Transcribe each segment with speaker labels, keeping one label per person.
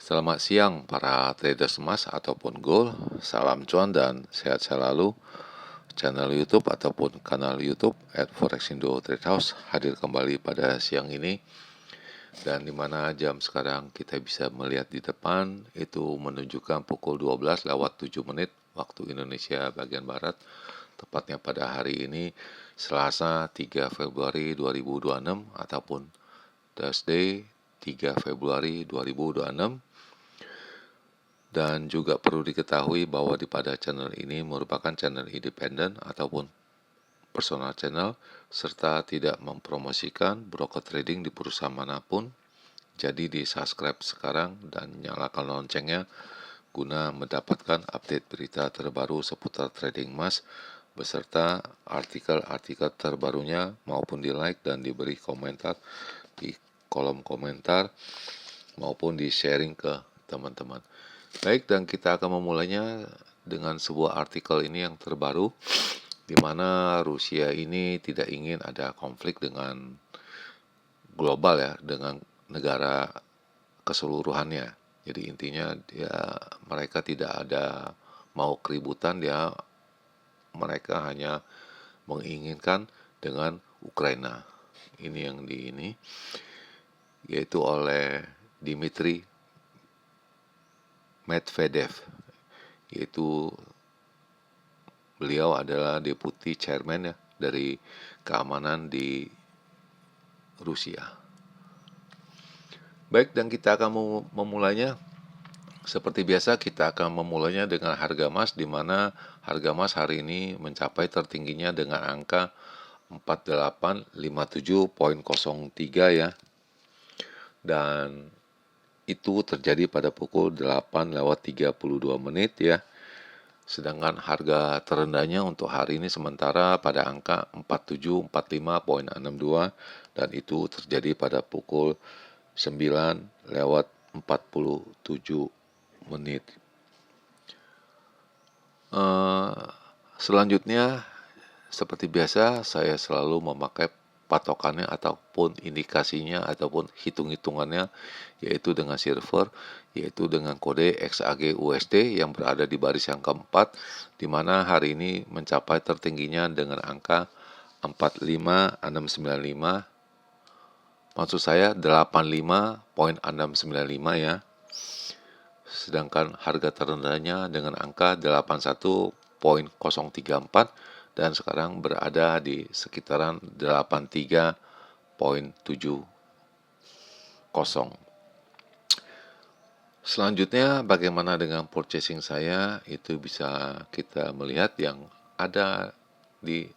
Speaker 1: Selamat siang para traders emas ataupun gold. Salam cuan dan sehat selalu. Channel YouTube ataupun kanal YouTube @forexindo_trade_house hadir kembali pada siang ini. Dan dimana jam sekarang kita bisa melihat di depan itu menunjukkan pukul 12:07 waktu Indonesia bagian Barat. Tepatnya pada hari ini Selasa 3 Februari 2026 ataupun Thursday 3 Februari 2026. Dan juga perlu diketahui bahwa pada channel ini merupakan channel independen ataupun personal channel serta tidak mempromosikan broker trading di perusahaan manapun. Jadi di subscribe sekarang dan nyalakan loncengnya guna mendapatkan update berita terbaru seputar trading emas beserta artikel-artikel terbarunya maupun di like dan diberi komentar di kolom komentar maupun di sharing ke teman-teman. Baik, dan kita akan memulainya dengan sebuah artikel ini yang terbaru di mana Rusia ini tidak ingin ada konflik dengan global ya, dengan negara keseluruhannya. Jadi intinya mereka tidak ada mau keributan, mereka hanya menginginkan dengan Ukraina. Ini yang yaitu oleh Dmitry Medvedev, yaitu beliau adalah deputi chairman ya dari keamanan di Rusia. Baik, dan kita akan memulainya. Seperti biasa kita akan memulainya dengan harga emas, di mana harga emas hari ini mencapai tertingginya dengan angka 4857.03 ya. Dan itu terjadi pada pukul 8:32 ya. Sedangkan harga terendahnya untuk hari ini sementara pada angka 4745.62 dan itu terjadi pada pukul 9:47. Selanjutnya seperti biasa saya selalu memakai patokannya ataupun indikasinya ataupun hitung-hitungannya yaitu dengan server, yaitu dengan kode XAG USD yang berada di baris yang keempat, di mana hari ini mencapai tertingginya dengan angka 45695, maksud saya 85.695 ya. Sedangkan harga terendahnya dengan angka 81.034 dan sekarang berada di sekitaran 83.70. Selanjutnya bagaimana dengan purchasing saya, itu bisa kita melihat yang ada di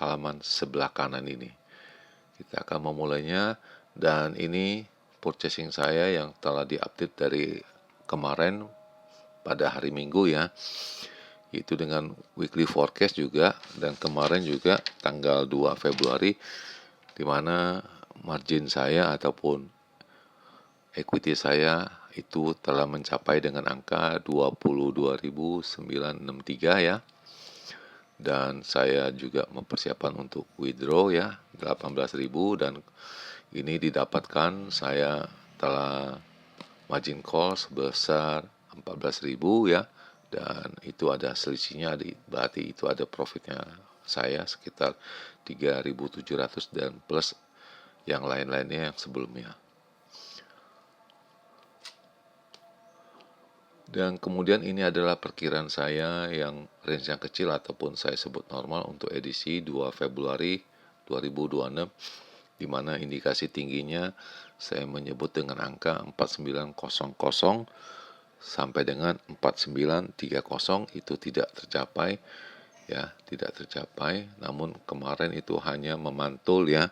Speaker 1: halaman sebelah kanan ini. Kita akan memulainya dan ini purchasing saya yang telah diupdate dari kemarin pada hari Minggu ya, yaitu dengan weekly forecast juga, dan kemarin juga tanggal 2 Februari di mana margin saya ataupun equity saya itu telah mencapai dengan angka 22.963 ya. Dan saya juga mempersiapkan untuk withdraw ya 18.000 dan ini didapatkan saya telah margin call sebesar 14.000 ya, dan itu ada selisihnya, berarti itu ada profitnya saya sekitar 3.700 dan plus yang lain-lainnya yang sebelumnya. Dan kemudian ini adalah perkiraan saya yang range yang kecil ataupun saya sebut normal untuk edisi 2 Februari 2026, di mana indikasi tingginya saya menyebut dengan angka 4900 sampai dengan 4930, itu tidak tercapai ya, tidak tercapai. Namun kemarin itu hanya memantul ya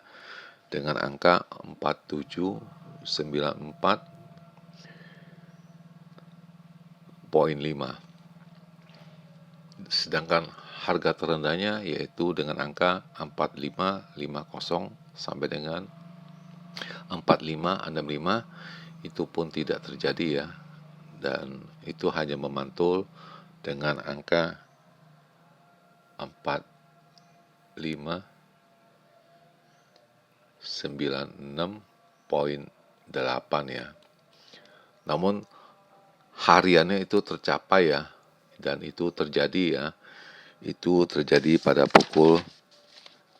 Speaker 1: dengan angka 4794.5. Sedangkan harga terendahnya yaitu dengan angka 4550 sampai dengan 4565, itu pun tidak terjadi ya, dan itu hanya memantul dengan angka 4596.8 ya. Namun hariannya itu tercapai ya, dan itu terjadi ya. Itu terjadi pada pukul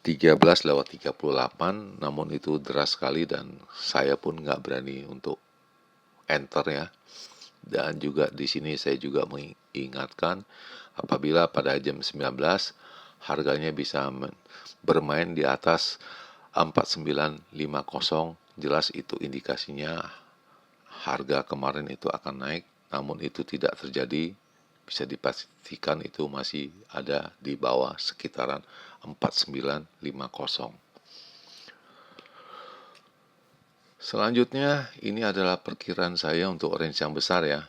Speaker 1: 13:38, namun itu deras sekali dan saya pun nggak berani untuk enter ya. Dan juga di sini saya juga mengingatkan apabila pada jam 19 harganya bisa bermain di atas 4950, jelas itu indikasinya harga kemarin itu akan naik, namun itu tidak terjadi. Bisa dipastikan itu masih ada di bawah sekitaran 4950. Selanjutnya ini adalah perkiraan saya untuk range yang besar ya.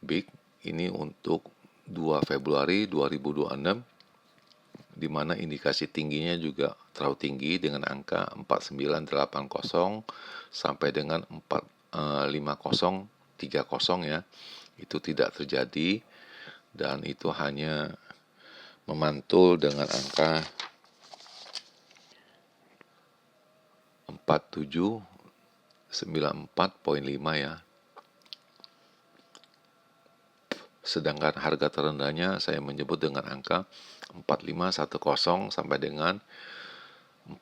Speaker 1: Big ini untuk 2 Februari 2026, di mana indikasi tingginya juga terlalu tinggi dengan angka 4980 sampai dengan 5030 ya. Itu tidak terjadi dan itu hanya memantul dengan angka 4794,5 ya. Sedangkan harga terendahnya saya menyebut dengan angka 4510 sampai dengan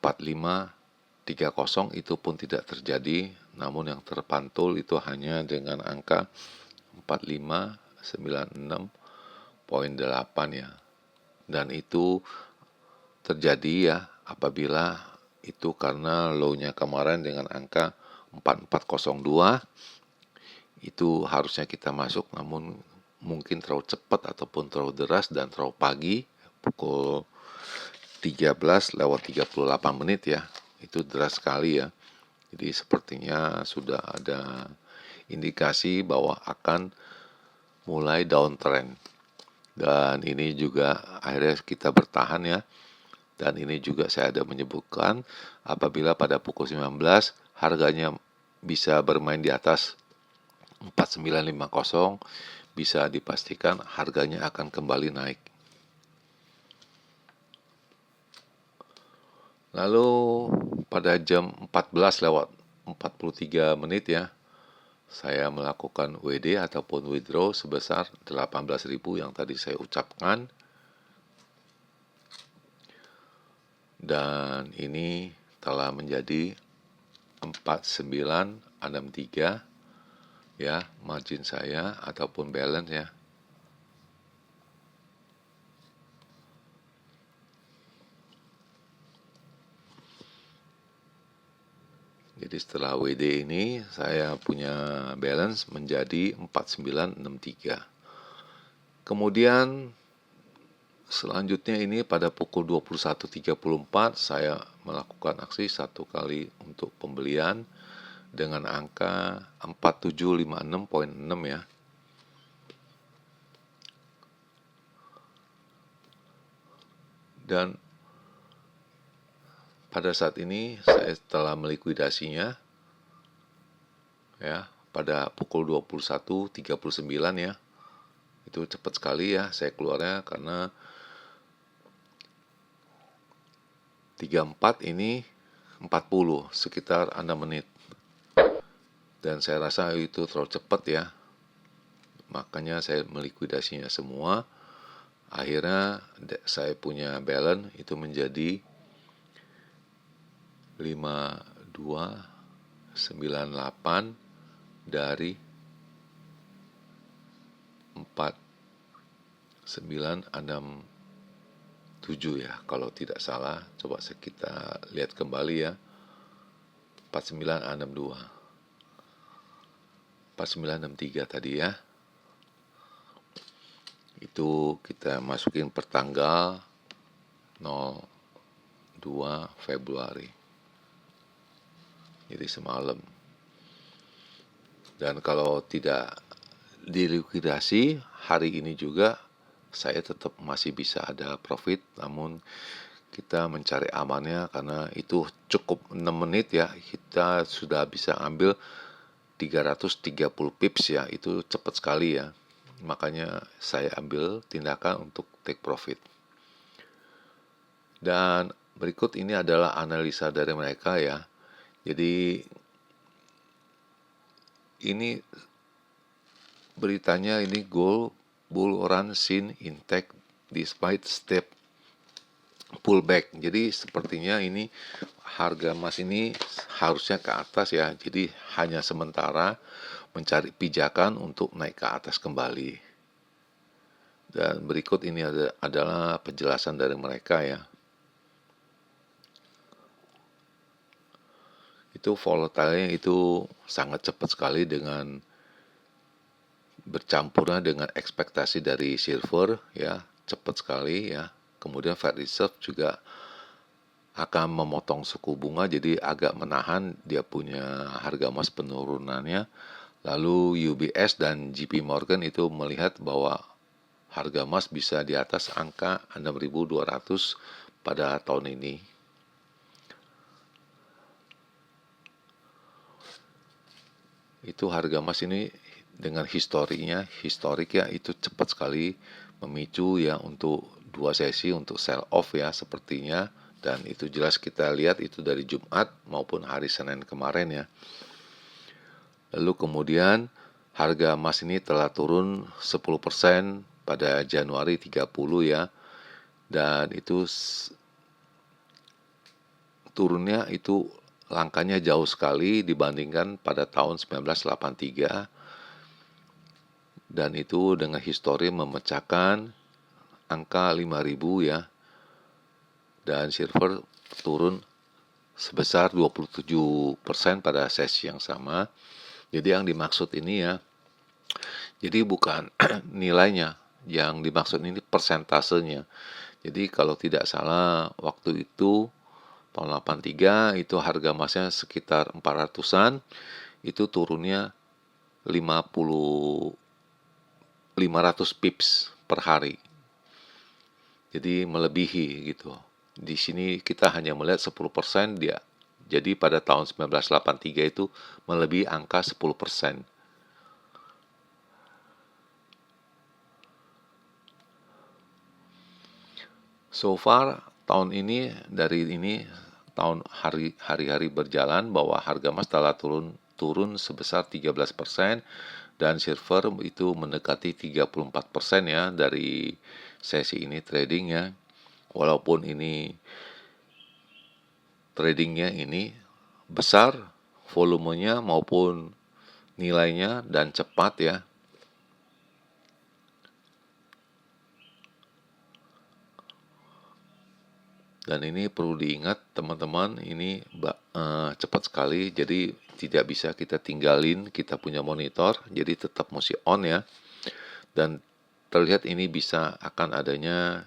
Speaker 1: 4530, itu pun tidak terjadi, namun yang terpantul itu hanya dengan angka 4596,8 ya. Dan itu terjadi ya apabila itu karena low-nya kemarin dengan angka 4402, itu harusnya kita masuk, namun mungkin terlalu cepat ataupun terlalu deras dan terlalu pagi, pukul 13:38 ya. Itu deras sekali ya. Jadi sepertinya sudah ada indikasi bahwa akan mulai downtrend. Dan ini juga akhirnya kita bertahan ya. Dan ini juga saya ada menyebutkan apabila pada pukul 19 harganya bisa bermain di atas 4950, bisa dipastikan harganya akan kembali naik. Lalu pada jam 14:43 ya, saya melakukan WD ataupun withdraw sebesar 18.000 yang tadi saya ucapkan. Dan ini telah menjadi 4963 ya, margin saya ataupun balance ya. Jadi setelah WD ini saya punya balance menjadi 4963. Kemudian selanjutnya ini pada pukul 21:34 saya melakukan aksi satu kali untuk pembelian dengan angka 4756,6 ya. Dan pada saat ini saya telah melikuidasinya ya pada pukul 21:39 ya. Itu cepat sekali ya saya keluarnya karena 34 ini 40 sekitar 6 menit. Dan saya rasa itu terlalu cepat ya. Makanya saya melikuidasinya semua. Akhirnya saya punya balance itu menjadi 5298 dari 4967 ya, kalau tidak salah. Coba kita lihat kembali ya. 4962, 4963 tadi ya. Itu kita masukin pertanggal 02 Februari. Jadi semalam. Dan kalau tidak dilikuidasi hari ini juga saya tetap masih bisa ada profit, namun kita mencari amannya karena itu cukup 6 menit ya, kita sudah bisa ambil 330 pips ya, itu cepat sekali ya. Makanya saya ambil tindakan untuk take profit. Dan berikut ini adalah analisa dari mereka ya. Jadi ini beritanya ini bull run seen in tech despite step pullback. Jadi sepertinya ini harga emas ini harusnya ke atas ya. Jadi hanya sementara mencari pijakan untuk naik ke atas kembali. Dan berikut ini adalah penjelasan dari mereka ya. Itu volatile itu sangat cepat sekali dengan bercampurnya dengan ekspektasi dari silver ya, cepat sekali ya. Kemudian Fed Reserve juga akan memotong suku bunga, jadi agak menahan dia punya harga emas penurunannya. Lalu UBS dan JP Morgan itu melihat bahwa harga emas bisa di atas angka 6.200 pada tahun ini. Itu harga emas ini dengan historik ya, itu cepat sekali memicu ya untuk 2 sesi untuk sell off ya sepertinya. Dan itu jelas kita lihat itu dari Jumat maupun hari Senin kemarin ya. Lalu kemudian harga emas ini telah turun 10% pada Januari 30 ya. Dan itu turunnya itu langkahnya jauh sekali dibandingkan pada tahun 1983. Dan itu dengan histori memecahkan angka 5.000 ya. Dan silver turun sebesar 27% pada sesi yang sama. Jadi yang dimaksud ini ya, jadi bukan nilainya, yang dimaksud ini persentasenya. Jadi kalau tidak salah waktu itu tahun 83 itu harga emasnya sekitar 400-an, itu turunnya 500 pips per hari. Jadi melebihi gitu. Di sini kita hanya melihat 10% dia. Jadi pada tahun 1983 itu melebihi angka 10%. So far tahun ini tahun hari-hari berjalan bahwa harga emas telah turun sebesar 13% dan silver itu mendekati 34% ya dari sesi ini trading ya. Walaupun ini tradingnya ini besar volumenya maupun nilainya dan cepat ya. Dan ini perlu diingat teman-teman, ini cepat sekali, jadi tidak bisa kita tinggalin, kita punya monitor, jadi tetap mesti on ya. Dan terlihat ini bisa akan adanya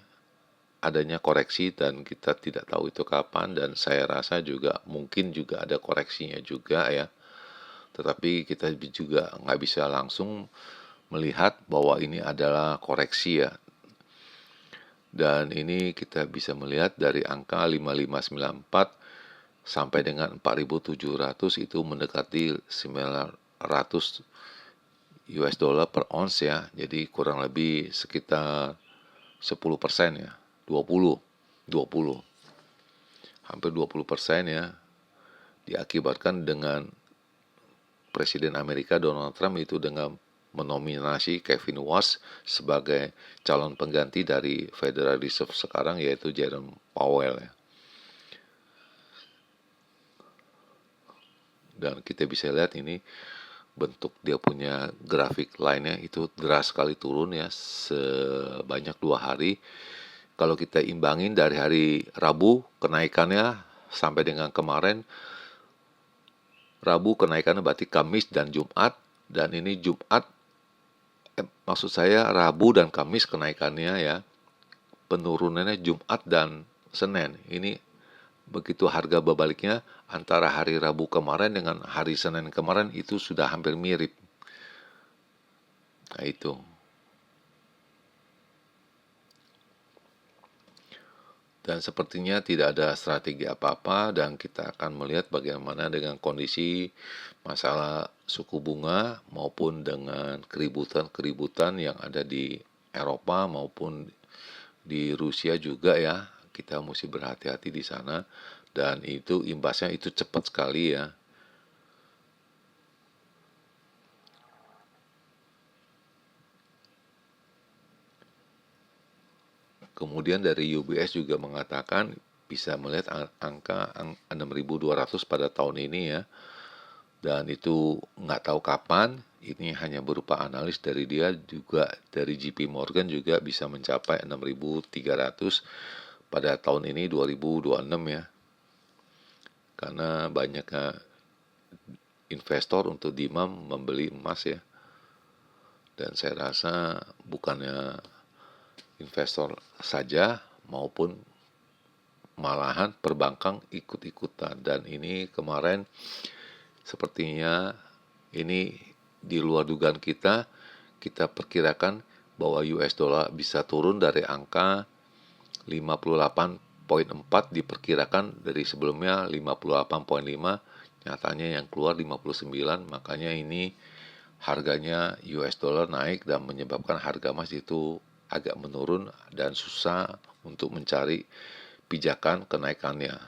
Speaker 1: koreksi dan kita tidak tahu itu kapan, dan saya rasa juga mungkin juga ada koreksinya juga ya. Tetapi kita juga nggak bisa langsung melihat bahwa ini adalah koreksi ya. Dan ini kita bisa melihat dari angka 5594 sampai dengan 4700 itu mendekati 900 US dollar per ounce ya. Jadi kurang lebih sekitar 10% ya. 20. Hampir 20% ya. Diakibatkan dengan Presiden Amerika Donald Trump itu dengan menominasi Kevin Walsh sebagai calon pengganti dari Federal Reserve sekarang, yaitu Jerome Powell ya. Dan kita bisa lihat ini bentuk dia punya grafik lainnya itu deras sekali turun ya sebanyak 2 hari. Kalau kita imbangin dari hari Rabu kenaikannya sampai dengan kemarin, Rabu kenaikannya berarti Kamis dan Jumat, dan ini maksud saya Rabu dan Kamis kenaikannya ya, penurunannya Jumat dan Senin. Ini begitu harga berbaliknya antara hari Rabu kemarin dengan hari Senin kemarin itu sudah hampir mirip. Nah itu. Dan sepertinya tidak ada strategi apa-apa, dan kita akan melihat bagaimana dengan kondisi masalah suku bunga maupun dengan keributan yang ada di Eropa maupun di Rusia juga ya. Kita mesti berhati-hati di sana, dan itu imbasnya itu cepat sekali ya. Kemudian dari UBS juga mengatakan bisa melihat angka 6.200 pada tahun ini ya. Dan itu nggak tahu kapan, ini hanya berupa analis dari dia, juga dari JP Morgan juga bisa mencapai 6.300 pada tahun ini 2026 ya. Karena banyaknya investor untuk demand membeli emas ya. Dan saya rasa bukannya investor saja maupun malahan perbankan ikut-ikutan. Dan ini kemarin sepertinya ini di luar dugaan kita perkirakan bahwa US dollar bisa turun dari angka 58,4 diperkirakan dari sebelumnya 58,5, nyatanya yang keluar 59, makanya ini harganya US dollar naik dan menyebabkan harga emas itu agak menurun dan susah untuk mencari pijakan kenaikannya.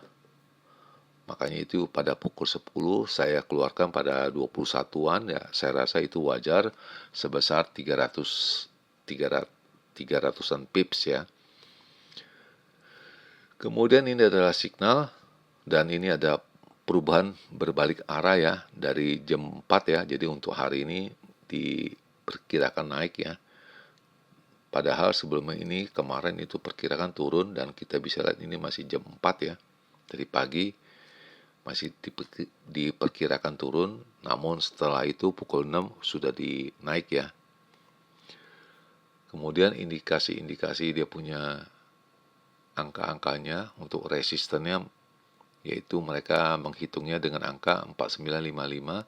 Speaker 1: Makanya itu pada pukul 10 saya keluarkan pada 21-an ya, saya rasa itu wajar sebesar 300-an pips ya. Kemudian ini adalah signal dan ini ada perubahan berbalik arah ya dari jam 4 ya. Jadi untuk hari ini diperkirakan naik ya. Padahal sebelumnya ini kemarin itu perkirakan turun dan kita bisa lihat ini masih jam 4 ya. Dari pagi masih diperkirakan turun, namun setelah itu pukul 6 sudah dinaik ya. Kemudian indikasi-indikasi dia punya angka-angkanya untuk resistennya, yaitu mereka menghitungnya dengan angka 4955,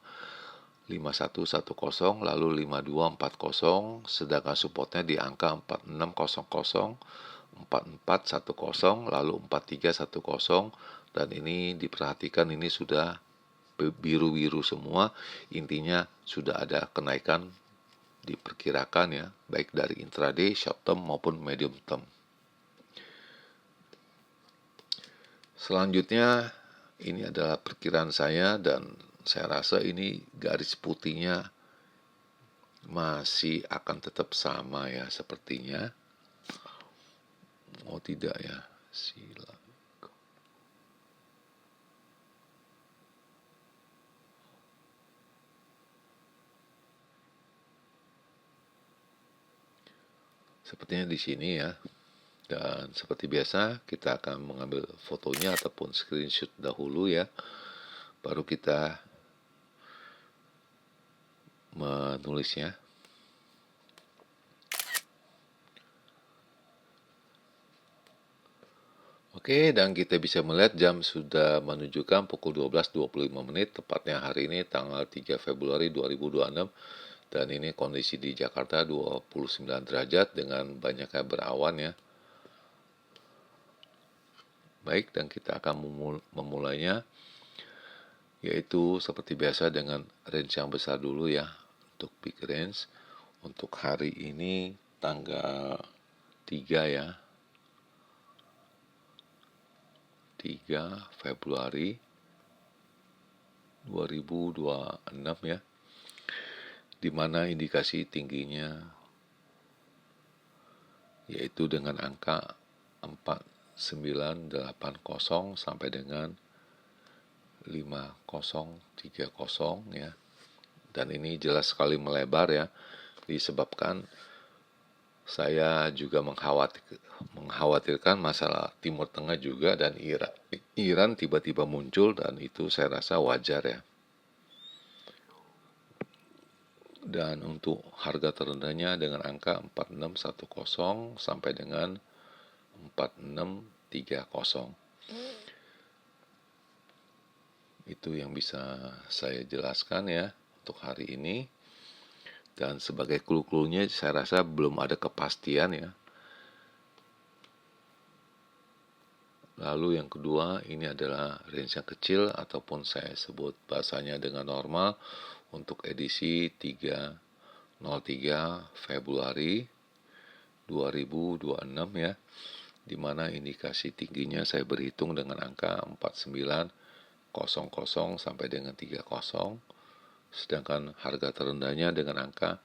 Speaker 1: 5110, lalu 5240, sedangkan supportnya di angka 4600, 4410, lalu 4310, dan ini diperhatikan ini sudah biru-biru semua, intinya sudah ada kenaikan diperkirakan ya, baik dari intraday, short term maupun medium term. Selanjutnya ini adalah perkiraan saya dan saya rasa ini garis putihnya masih akan tetap sama ya sepertinya. Oh tidak ya, silakan. Sepertinya di sini ya. Dan seperti biasa kita akan mengambil fotonya ataupun screenshot dahulu ya. Baru kita menulisnya. Oke, dan kita bisa melihat jam sudah menunjukkan pukul 12.25 menit, tepatnya hari ini tanggal 3 Februari 2026. Dan ini kondisi di Jakarta 29 derajat dengan banyaknya berawan ya. Baik, dan kita akan memulainya, yaitu seperti biasa dengan range yang besar dulu ya, untuk big range. Untuk hari ini tanggal 3 ya, 3 Februari 2026 ya, dimana indikasi tingginya yaitu dengan angka 4980 sampai dengan 5030 ya. Dan ini jelas sekali melebar ya, disebabkan saya juga mengkhawatirkan masalah Timur Tengah juga, dan Iran tiba-tiba muncul, dan itu saya rasa wajar ya. Dan untuk harga terendahnya dengan angka 4610 sampai dengan 4630. Itu yang bisa saya jelaskan ya untuk hari ini. Dan sebagai clue-cluenya saya rasa belum ada kepastian ya. Lalu yang kedua, ini adalah range yang kecil ataupun saya sebut bahasanya dengan normal untuk edisi 303 Februari 2026 ya, dimana indikasi tingginya saya berhitung dengan angka 4900 sampai dengan 30, sedangkan harga terendahnya dengan angka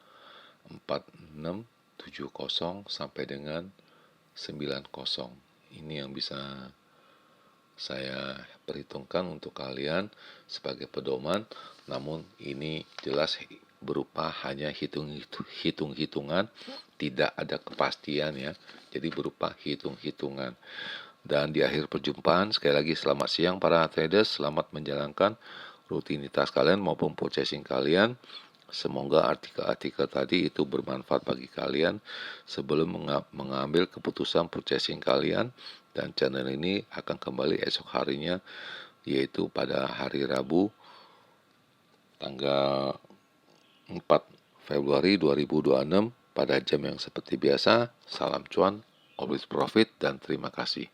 Speaker 1: 4670 sampai dengan Ini yang bisa saya perhitungkan untuk kalian sebagai pedoman, namun ini jelas berupa hanya hitung-hitungan, tidak ada kepastian ya. Jadi berupa hitung-hitungan. Dan di akhir perjumpaan, sekali lagi selamat siang para traders, selamat menjalankan rutinitas kalian maupun purchasing kalian. Semoga artikel-artikel tadi itu bermanfaat bagi kalian sebelum mengambil keputusan purchasing kalian. Dan channel ini akan kembali esok harinya, yaitu pada hari Rabu tanggal 4 Februari 2026 pada jam yang seperti biasa. Salam cuan, always profit, dan terima kasih.